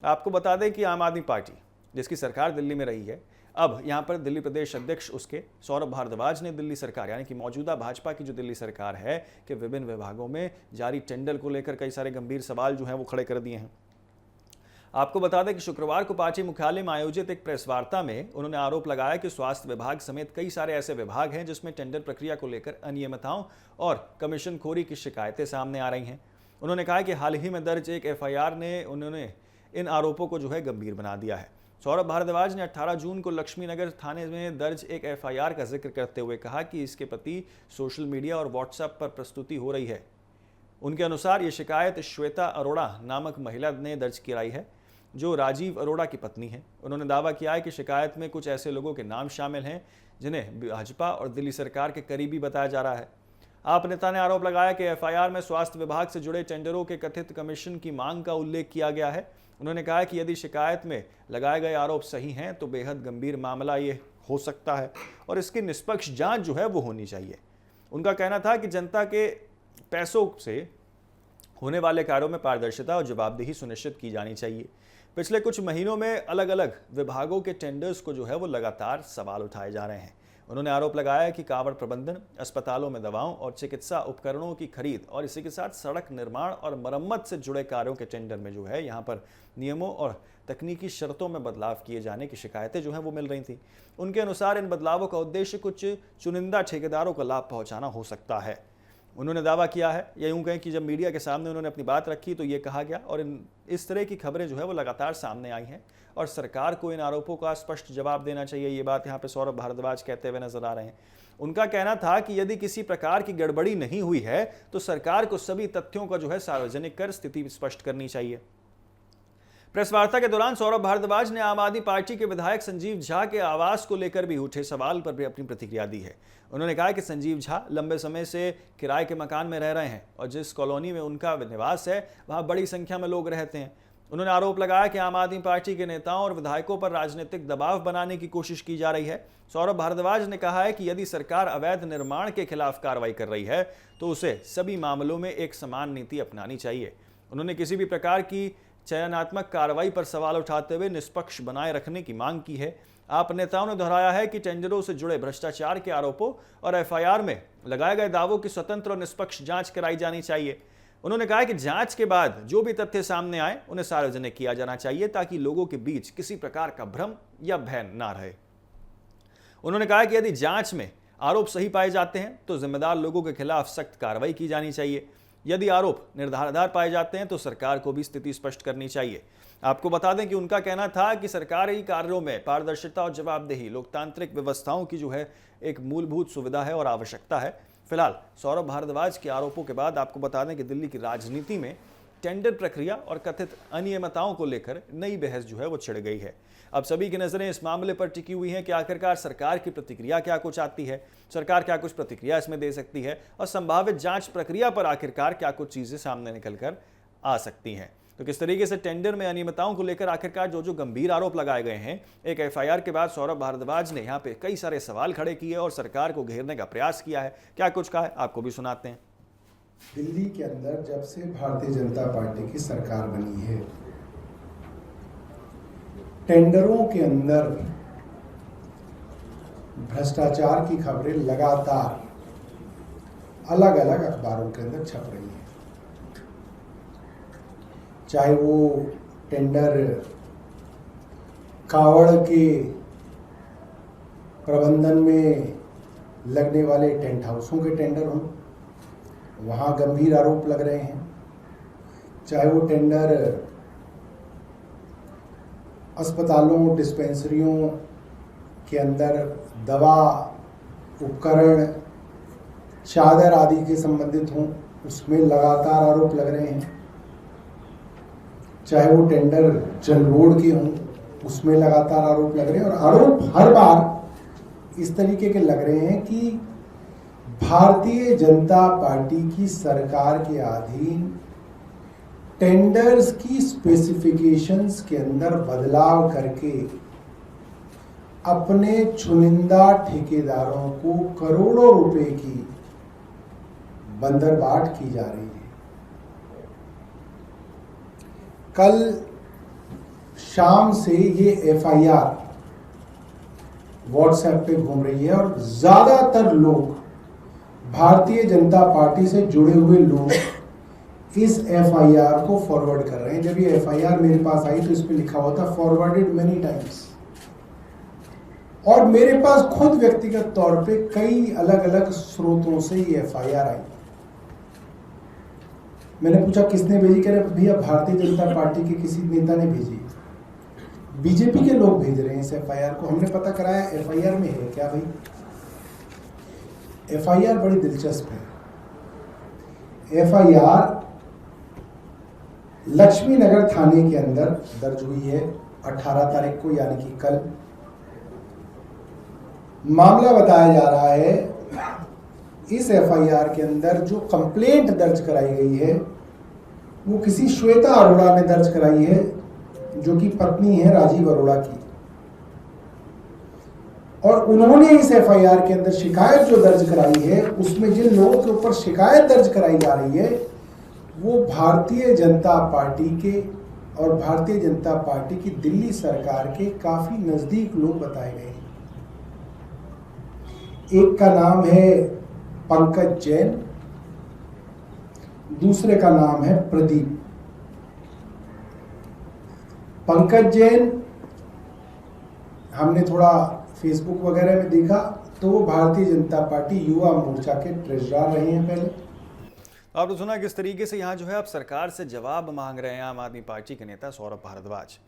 आपको बता दें कि आम आदमी पार्टी जिसकी सरकार दिल्ली में रही है, अब यहां पर दिल्ली प्रदेश अध्यक्ष उसके सौरभ भारद्वाज ने दिल्ली सरकार यानी कि मौजूदा भाजपा की जो दिल्ली सरकार है कि विभिन्न विभागों में जारी टेंडर को लेकर कई सारे गंभीर सवाल जो हैं वो खड़े कर दिए हैं। आपको बता दें कि शुक्रवार को पार्टी मुख्यालय में आयोजित एक प्रेस वार्ता में उन्होंने आरोप लगाया कि स्वास्थ्य विभाग समेत कई सारे ऐसे विभाग हैं जिसमें टेंडर प्रक्रिया को लेकर अनियमितताओं और कमीशनखोरी की शिकायतें सामने आ रही हैं। उन्होंने कहा कि हाल ही में दर्ज एक एफआईआर ने उन्होंने इन आरोपों को जो है गंभीर बना दिया है। सौरभ भारद्वाज ने 18 जून को लक्ष्मीनगर थाने में दर्ज एक एफआईआर का जिक्र करते हुए कहा कि इसके प्रति सोशल मीडिया और व्हाट्सएप पर प्रस्तुति हो रही है। उनके अनुसार ये शिकायत श्वेता अरोड़ा नामक महिला ने दर्ज कराई है जो राजीव अरोड़ा की पत्नी है। उन्होंने दावा किया है कि शिकायत में कुछ ऐसे लोगों के नाम शामिल हैं जिन्हें भाजपा और दिल्ली सरकार के करीबी बताया जा रहा है। आप नेता ने आरोप लगाया कि एफआईआर में स्वास्थ्य विभाग से जुड़े टेंडरों के कथित कमीशन की मांग का उल्लेख किया गया है। उन्होंने कहा कि यदि शिकायत में लगाए गए आरोप सही हैं तो बेहद गंभीर मामला ये हो सकता है और इसकी निष्पक्ष जांच जो है वो होनी चाहिए। उनका कहना था कि जनता के पैसों से होने वाले कार्यों में पारदर्शिता और जवाबदेही सुनिश्चित की जानी चाहिए। पिछले कुछ महीनों में अलग अलग विभागों के टेंडर्स को जो है वो लगातार सवाल उठाए जा रहे हैं। उन्होंने आरोप लगाया कि कावड़ प्रबंधन, अस्पतालों में दवाओं और चिकित्सा उपकरणों की खरीद और इसी के साथ सड़क निर्माण और मरम्मत से जुड़े कार्यों के टेंडर में जो है यहाँ पर नियमों और तकनीकी शर्तों में बदलाव किए जाने की शिकायतें जो हैं वो मिल रही थी। उनके अनुसार इन बदलावों का उद्देश्य कुछ चुनिंदा ठेकेदारों को लाभ पहुँचाना हो सकता है। उन्होंने दावा किया है या यूं कहें कि जब मीडिया के सामने उन्होंने अपनी बात रखी तो ये कहा गया और इस तरह की खबरें जो है वो लगातार सामने आई हैं और सरकार को इन आरोपों का स्पष्ट जवाब देना चाहिए। ये बात यहाँ पे सौरभ भारद्वाज कहते हुए नजर आ रहे हैं। उनका कहना था कि यदि किसी प्रकार की गड़बड़ी नहीं हुई है तो सरकार को सभी तथ्यों का जो है सार्वजनिक कर स्थिति स्पष्ट करनी चाहिए। प्रेस वार्ता के दौरान सौरभ भारद्वाज ने आम आदमी पार्टी के विधायक संजीव झा के आवास को लेकर भी उठे सवाल पर भी अपनी प्रतिक्रिया दी है। उन्होंने कहा कि संजीव झा लंबे समय से किराए के मकान में रह रहे हैं और जिस कॉलोनी में उनका निवास है वहां बड़ी संख्या में लोग रहते हैं। उन्होंने आरोप लगाया कि आम आदमी पार्टी के नेताओं और विधायकों पर राजनीतिक दबाव बनाने की कोशिश की जा रही है। सौरभ भारद्वाज ने कहा है कि यदि सरकार अवैध निर्माण के खिलाफ कार्रवाई कर रही है तो उसे सभी मामलों में एक समान नीति अपनानी चाहिए। उन्होंने किसी भी प्रकार की चयनात्मक कार्रवाई पर सवाल उठाते हुए निष्पक्ष बनाए रखने की मांग की है। आप नेताओं ने दोहराया है कि टेंडरों से जुड़े भ्रष्टाचार के आरोपों और एफआईआर में लगाए गए दावों की स्वतंत्र और निष्पक्ष जांच कराई जानी चाहिए। उन्होंने कहा कि जांच के बाद जो भी तथ्य सामने आए उन्हें सार्वजनिक किया जाना चाहिए ताकि लोगों के बीच किसी प्रकार का भ्रम या भय ना रहे। उन्होंने कहा कि यदि जांच में आरोप सही पाए जाते हैं तो जिम्मेदार लोगों के खिलाफ सख्त कार्रवाई की जानी चाहिए। यदि आरोप निराधार पाए जाते हैं तो सरकार को भी स्थिति स्पष्ट करनी चाहिए। आपको बता दें कि उनका कहना था कि सरकारी कार्यों में पारदर्शिता और जवाबदेही लोकतांत्रिक व्यवस्थाओं की जो है एक मूलभूत सुविधा है और आवश्यकता है। फिलहाल सौरभ भारद्वाज के आरोपों के बाद आपको बता दें कि दिल्ली की राजनीति में टेंडर प्रक्रिया और कथित अनियमितताओं को लेकर नई बहस जो है वो छिड़ गई है। अब सभी की नजरें इस मामले पर टिकी हुई हैं कि आखिरकार सरकार की प्रतिक्रिया क्या कुछ आती है, सरकार क्या कुछ प्रतिक्रिया इसमें दे सकती है और संभावित जांच प्रक्रिया पर आखिरकार क्या कुछ चीजें सामने निकलकर आ सकती हैं। तो किस तरीके से टेंडर में अनियमितताओं को लेकर आखिरकार जो गंभीर आरोप लगाए गए हैं, एक एफआईआर के बाद सौरभ भारद्वाज ने यहाँ पे कई सारे सवाल खड़े किए और सरकार को घेरने का प्रयास किया है। क्या कुछ कहा है आपको भी सुनाते हैं। दिल्ली के अंदर जब से भारतीय जनता पार्टी की सरकार बनी है, टेंडरों के अंदर भ्रष्टाचार की खबरें लगातार अलग अलग अखबारों के अंदर छप रही हैं। चाहे वो टेंडर कावड़ के प्रबंधन में लगने वाले टेंट हाउसों के टेंडर हों, वहाँ गंभीर आरोप लग रहे हैं। चाहे वो टेंडर अस्पतालों, डिस्पेंसरियों के अंदर दवा, उपकरण, चादर आदि के संबंधित हों, उसमें लगातार आरोप लग रहे हैं। चाहे वो टेंडर जल बोर्ड के हों, उसमें लगातार आरोप लग रहे हैं और आरोप हर बार इस तरीके के लग रहे हैं कि भारतीय जनता पार्टी की सरकार के अधीन टेंडर्स की स्पेसिफिकेशंस के अंदर बदलाव करके अपने चुनिंदा ठेकेदारों को करोड़ों रुपए की बंदरबाट की जा रही है। कल शाम से ये एफआईआर व्हाट्सएप पे घूम रही है और ज्यादातर लोग, भारतीय जनता पार्टी से जुड़े हुए लोग इस एफआईआर को फॉरवर्ड कर रहे हैं। जब ये एफआईआर मेरे पास आई तो इस पे लिखा हुआ था फॉरवर्डेड मेनी टाइम्स, और मेरे पास खुद व्यक्तिगत तौर पे कई अलग अलग स्रोतों से ये एफआईआर आई। मैंने पूछा किसने भेजी, कह रहे भैया भारतीय जनता पार्टी के किसी नेता ने भेजी, बीजेपी के लोग भेज रहे हैं इस एफआईआर को। हमने पता कराया एफआईआर में है क्या भाई। एफआईआर बड़ी दिलचस्प है। एफआईआर लक्ष्मी नगर थाने के अंदर दर्ज हुई है 18 तारीख को, यानी कि कल। मामला बताया जा रहा है, इस एफआईआर के अंदर जो कंप्लेंट दर्ज कराई गई है वो किसी श्वेता अरोड़ा ने दर्ज कराई है, जो कि पत्नी है राजीव अरोड़ा की। और उन्होंने इस एफआईआर के अंदर शिकायत जो दर्ज कराई है, उसमें जिन लोगों के ऊपर शिकायत दर्ज कराई जा रही है वो भारतीय जनता पार्टी के और भारतीय जनता पार्टी की दिल्ली सरकार के काफी नजदीक लोग बताए गए हैं। एक का नाम है पंकज जैन, दूसरे का नाम है प्रदीप। पंकज जैन हमने थोड़ा फेसबुक वगैरह में देखा तो वो भारतीय जनता पार्टी युवा मोर्चा के ट्रेजरर रहे हैं पहले। आपने सुना किस तरीके से यहाँ जो है अब सरकार से जवाब मांग रहे हैं आम आदमी पार्टी के नेता सौरभ भारद्वाज।